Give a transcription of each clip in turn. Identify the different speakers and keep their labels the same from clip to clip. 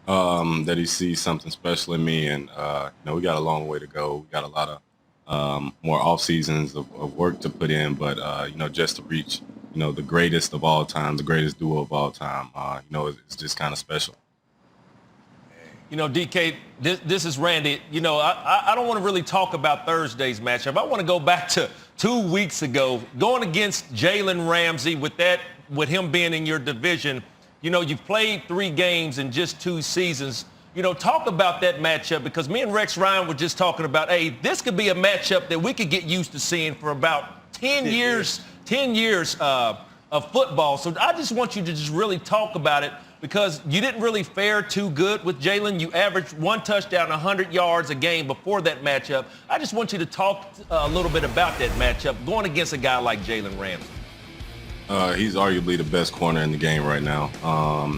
Speaker 1: That he sees something special in me, and we got a long way to go. We got a lot of more off seasons of work to put in, but just to reach the greatest of all time, the greatest duo of all time, it's just kind of special.
Speaker 2: DK, this is Randy. I don't want to really talk about Thursday's matchup. I want to go back to 2 weeks ago, going against Jalen Ramsey with him being in your division. You've played 3 games in just 2 seasons. Talk about that matchup, because me and Rex Ryan were just talking about, hey, this could be a matchup that we could get used to seeing for about 10 years of football. So I just want you to just really talk about it, because you didn't really fare too good with Jalen. You averaged 1 touchdown, 100 yards a game before that matchup. I just want you to talk a little bit about that matchup going against a guy like Jalen Ramsey.
Speaker 1: He's arguably the best corner in the game right now.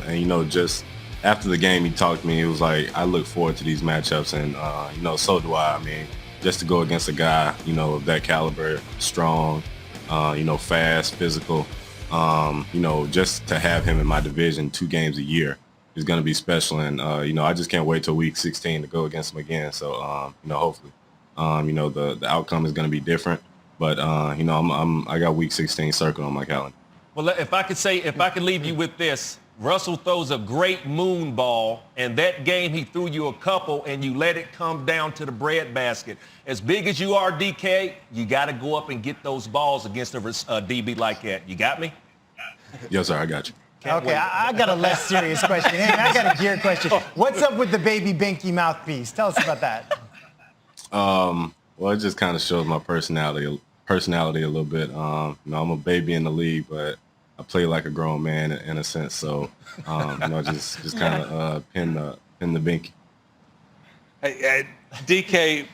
Speaker 1: And just after the game, he talked to me. He was like, I look forward to these matchups, and, so do I. I mean, just to go against a guy, of that caliber, strong, fast, physical, just to have him in my division 2 games a year is going to be special. And, I just can't wait till week 16 to go against him again. So, hopefully, the outcome is going to be different. But, I got week 16 circled on my calendar.
Speaker 2: Well, if I could leave you with this, Russell throws a great moon ball, and that game he threw you a couple, and you let it come down to the breadbasket. As big as you are, DK, you got to go up and get those balls against a DB like that. You got me?
Speaker 1: Yes, sir, I got you.
Speaker 3: Okay, I got a less serious question. Hey, I got a gear question. What's up with the baby binky mouthpiece? Tell us about that.
Speaker 1: Well, it just kind of shows my personality a little bit. I'm a baby in the league, but I play like a grown man in a sense. So, just kind of pin the binky.
Speaker 4: Hey, DK,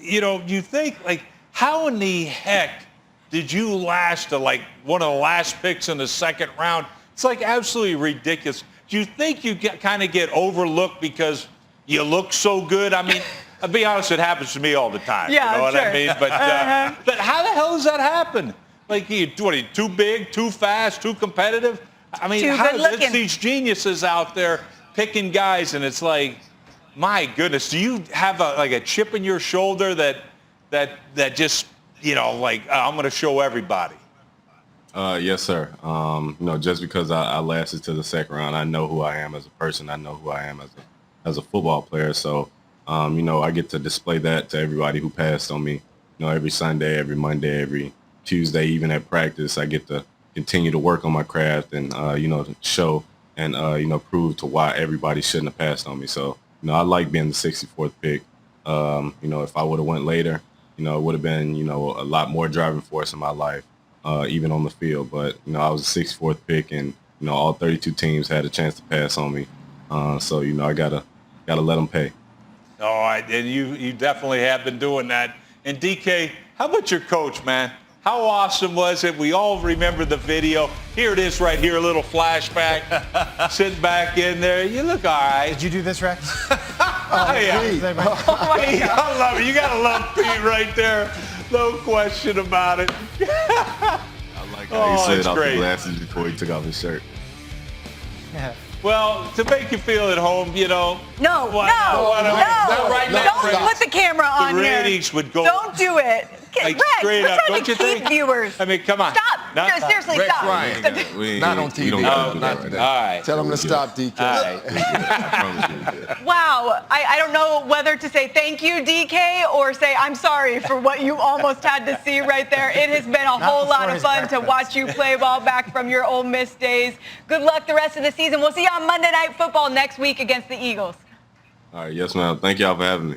Speaker 4: you think, like, how in the heck did you last to, like, one of the last picks in the second round? It's, like, absolutely ridiculous. Do you think you kind of get overlooked because you look so good? I mean, I'll be honest, it happens to me all the time.
Speaker 5: Yeah,
Speaker 4: you know what
Speaker 5: sure.
Speaker 4: I mean? But how the hell does that happen? Like, you too big, too fast, too competitive? I mean, it's these geniuses out there picking guys, and it's like, my goodness, do you have a chip in your shoulder that just, I'm going to show everybody?
Speaker 1: Yes, sir. Just because I lasted to the second round, I know who I am as a person. I know who I am as a football player. So, I get to display that to everybody who passed on me. Every Sunday, every Monday, every Tuesday, even at practice, I get to continue to work on my craft and, to show and, prove to why everybody shouldn't have passed on me. So, I like being the 64th pick. If I would have went later, it would have been, a lot more driving force in my life, even on the field. But, I was the 64th pick, and, all 32 teams had a chance to pass on me. So, I gotta let them pay.
Speaker 4: Oh, and you definitely have been doing that. And DK, how about your coach, man? How awesome was it? We all remember the video. Here it is right here, a little flashback. Sitting back in there. You look all right.
Speaker 3: Did you do this, Rex?
Speaker 4: Yeah. I love it. You got to love Pete right there. No question about it.
Speaker 1: I like how he slid off
Speaker 4: great.
Speaker 1: the glasses before he took off his shirt.
Speaker 3: Yeah.
Speaker 4: Well, to make you feel at home,
Speaker 5: No,
Speaker 4: Not right now,
Speaker 5: don't put the camera on
Speaker 4: the
Speaker 5: here.
Speaker 4: ratings would go.
Speaker 5: Don't do it.
Speaker 4: Like,
Speaker 5: Rex,
Speaker 4: straight
Speaker 5: we're
Speaker 4: up,
Speaker 5: trying
Speaker 4: don't
Speaker 5: to
Speaker 4: you
Speaker 5: keep
Speaker 4: think?
Speaker 5: viewers.
Speaker 4: I mean, come on.
Speaker 5: Stop.
Speaker 4: No,
Speaker 5: No, seriously,
Speaker 6: Rex
Speaker 5: stop.
Speaker 6: Ryan. Not on TV.
Speaker 1: Not today.
Speaker 4: All right.
Speaker 6: Tell him to stop, DK.
Speaker 4: All right.
Speaker 1: I promise you we did.
Speaker 5: Wow. I don't know whether to say thank you, DK, or say I'm sorry for what you almost had to see right there. It has been a whole lot of fun to watch you play ball back from your Ole Miss days. Good luck the rest of the season. We'll see you on Monday Night Football next week against the Eagles.
Speaker 1: All right, yes, ma'am. Thank y'all for having me.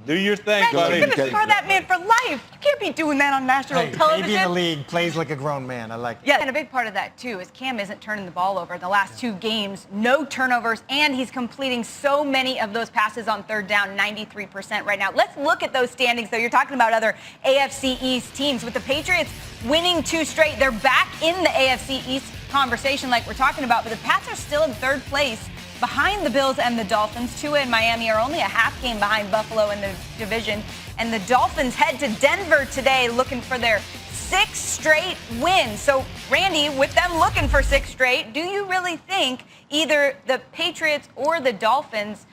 Speaker 4: Do your thing,
Speaker 5: Rex,
Speaker 4: buddy.
Speaker 5: you're going to scar that man for life. You can't be doing that on national television.
Speaker 3: Baby in the league, plays like a grown man. I like it.
Speaker 5: Yeah, and a big part of that, too, is Cam isn't turning the ball over. The last 2 games, no turnovers, and he's completing so many of those passes on third down, 93% right now. Let's look at those standings, though. You're talking about other AFC East teams. With the Patriots winning 2 straight, they're back in the AFC East conversation like we're talking about, but the Pats are still in 3rd place behind the Bills and the Dolphins. Tua and Miami are only a half game behind Buffalo in the division. And the Dolphins head to Denver today looking for their 6th straight win. So Randy, with them looking for 6 straight, do you really think either the Patriots or the Dolphins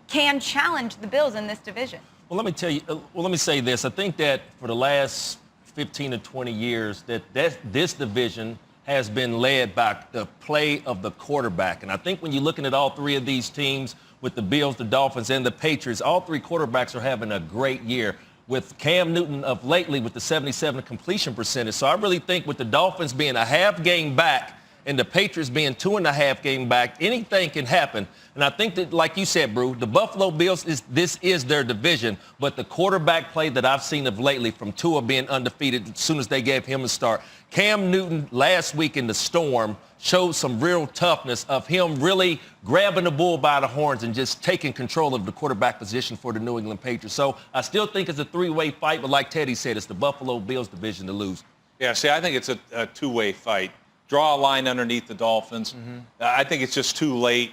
Speaker 5: can challenge the Bills in this division?
Speaker 2: Well, let me tell you. Let me say this. I think that for the last 15 to 20 years, that this division has been led by the play of the quarterback. And I think when you're looking at all three of these teams, with the Bills, the Dolphins, and the Patriots, all three quarterbacks are having a great year. With Cam Newton of lately with the 77 completion percentage. So I really think with the Dolphins being a half game back and the Patriots being 2.5 game back, anything can happen. And I think that, like you said, Brew, the Buffalo Bills, this is their division. But the quarterback play that I've seen of lately from Tua being undefeated as soon as they gave him a start. Cam Newton last week in the Storm showed some real toughness of him really grabbing the bull by the horns and just taking control of the quarterback position for the New England Patriots. So I still think it's a three-way fight, but like Teddy said, it's the Buffalo Bills division to lose.
Speaker 4: Yeah, see, I think it's a two-way fight. Draw a line underneath the Dolphins. I think it's just too late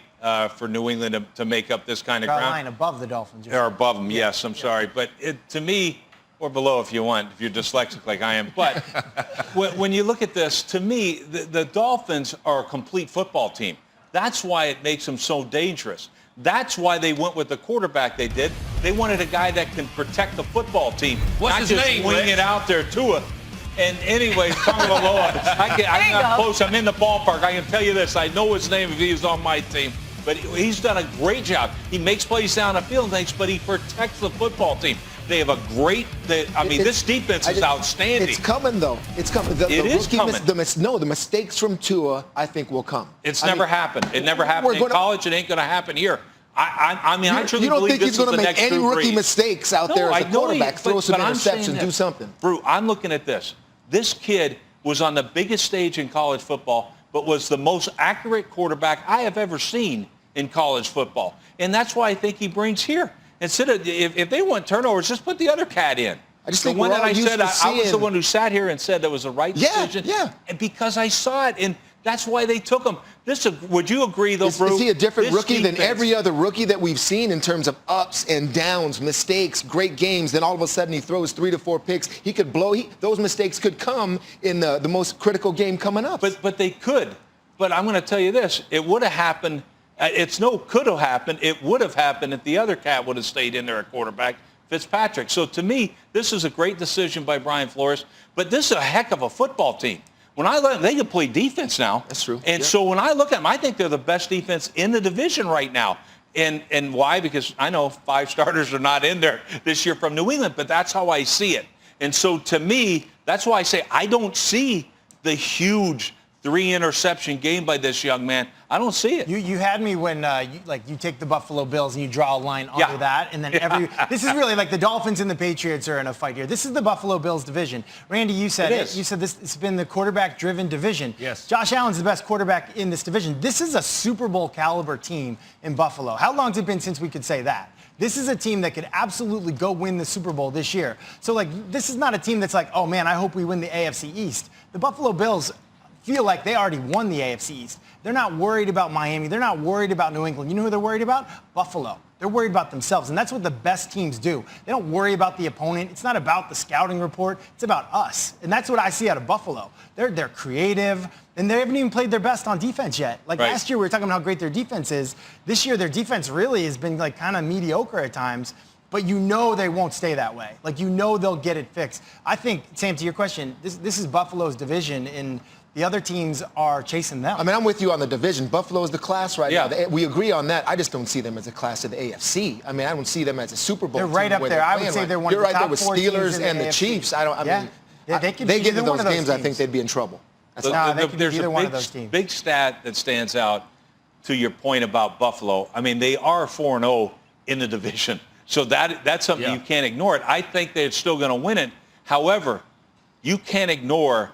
Speaker 4: for New England to make up this kind of
Speaker 3: Draw
Speaker 4: ground.
Speaker 3: a line above the Dolphins.
Speaker 4: Or above them, yes, I'm sorry. But to me, or below if you want, if you're dyslexic like I am. But when you look at this, to me, the Dolphins are a complete football team. That's why it makes them so dangerous. That's why they went with the quarterback they did. They wanted a guy that can protect the football team.
Speaker 2: What's
Speaker 4: not
Speaker 2: his
Speaker 4: just
Speaker 2: name,
Speaker 4: wing
Speaker 2: Rex?
Speaker 4: it out there to it. And anyway, I'm not close. I'm in the ballpark. I can tell you this. I know his name if he was on my team. But he's done a great job. He makes plays down the field, but he protects the football team. They have a great. This defense is outstanding.
Speaker 6: It's coming, though. It's coming. The
Speaker 4: is coming.
Speaker 6: The mistakes from Tua, I think, will come.
Speaker 4: It's never happened. It never happened in college. It ain't going to happen here. I truly
Speaker 6: you don't
Speaker 4: believe
Speaker 6: think
Speaker 4: this
Speaker 6: he's going
Speaker 4: is
Speaker 6: to
Speaker 4: the
Speaker 6: make
Speaker 4: next
Speaker 6: any
Speaker 4: Drew
Speaker 6: rookie
Speaker 4: Brees.
Speaker 6: mistakes out there as a quarterback? Throw some
Speaker 4: I'm saying
Speaker 6: interception, do something.
Speaker 4: Brew, I'm looking at this. This kid was on the biggest stage in college football, but was the most accurate quarterback I have ever seen in college football. And that's why I think he brings here. Instead of, if they want turnovers, just put the other cat in.
Speaker 6: I just
Speaker 4: the
Speaker 6: think
Speaker 4: one
Speaker 6: we're
Speaker 4: that
Speaker 6: all
Speaker 4: I
Speaker 6: used
Speaker 4: said,
Speaker 6: to
Speaker 4: I was the
Speaker 6: seeing-
Speaker 4: one who sat here and said that was the right decision.
Speaker 6: Yeah.
Speaker 4: And because I saw it, and that's why they took him. Would you agree, though, Brew?
Speaker 6: Is he a different
Speaker 4: This
Speaker 6: rookie than
Speaker 4: defense-
Speaker 6: every other rookie that we've seen in terms of ups and downs, mistakes, great games? Then all of a sudden he throws 3 to 4 picks. He could blow. Those mistakes could come in the most critical game coming up.
Speaker 4: But they could. But I'm going to tell you this. It would have happened. It's no could have happened. It would have happened if the other cat would have stayed in there at quarterback, Fitzpatrick. So to me, this is a great decision by Brian Flores. But this is a heck of a football team. When I look, they can play defense now.
Speaker 6: That's true.
Speaker 4: And
Speaker 6: Yeah.
Speaker 4: so when I look at them, I think they're the best defense in the division right now. And why? Because I know 5 starters are not in there this year from New England, but that's how I see it. And so to me, that's why I say I don't see the huge 3-interception game by this young man. I don't see it.
Speaker 3: You had me when you take the Buffalo Bills and you draw a line under
Speaker 4: Yeah.
Speaker 3: that, and then this is really like the Dolphins and the Patriots are in a fight here. This is the Buffalo Bills division. Randy, you said
Speaker 4: It
Speaker 3: it.
Speaker 4: is.
Speaker 3: You said this. It's been the quarterback-driven division.
Speaker 2: Yes.
Speaker 3: Josh Allen's the best quarterback in this division. This is a Super Bowl caliber team in Buffalo. How long has it been since we could say that? This is a team that could absolutely go win the Super Bowl this year. So this is not a team that's like, oh man, I hope we win the AFC East. The Buffalo Bills feel like they already won the AFC East. They're not worried about Miami. They're not worried about New England. You know who they're worried about? Buffalo. They're worried about themselves, and that's what the best teams do. They don't worry about the opponent. It's not about the scouting report. It's about us, and that's what I see out of Buffalo. They're creative, and they haven't even played their best on defense yet.
Speaker 4: Right.
Speaker 3: Last year, we were talking about how great their defense is. This year, their defense really has been kind of mediocre at times. But you know they won't stay that way. You know they'll get it fixed. I think, Sam, to your question, this is Buffalo's division, and the other teams are chasing them.
Speaker 6: I mean, I'm with you on the division. Buffalo is the class right
Speaker 4: Yeah.
Speaker 6: now. We agree on that. I just don't see them as a class of the AFC. I mean, I don't see them as a Super Bowl
Speaker 3: They're
Speaker 6: team
Speaker 3: right up
Speaker 6: where
Speaker 3: there.
Speaker 6: they're
Speaker 3: I would
Speaker 6: playing
Speaker 3: say
Speaker 6: right.
Speaker 3: they're one
Speaker 6: You're
Speaker 3: of the
Speaker 6: right
Speaker 3: top
Speaker 6: there with
Speaker 3: 4 teams
Speaker 6: Steelers
Speaker 3: in
Speaker 6: and the
Speaker 3: AFC.
Speaker 6: Chiefs.
Speaker 3: Yeah, they could
Speaker 6: they
Speaker 3: beat
Speaker 6: get
Speaker 3: either
Speaker 6: into
Speaker 3: one
Speaker 6: those
Speaker 3: of those
Speaker 6: games, I think
Speaker 3: teams.
Speaker 6: they'd be in trouble. That's
Speaker 3: No, they could beat
Speaker 4: There's
Speaker 3: either
Speaker 4: a
Speaker 3: one of those teams.
Speaker 4: big stat that stands out to your point about Buffalo. I mean, they are 4-0 in the division. So that's something you can't ignore. I think they're still going to win it. However, you can't ignore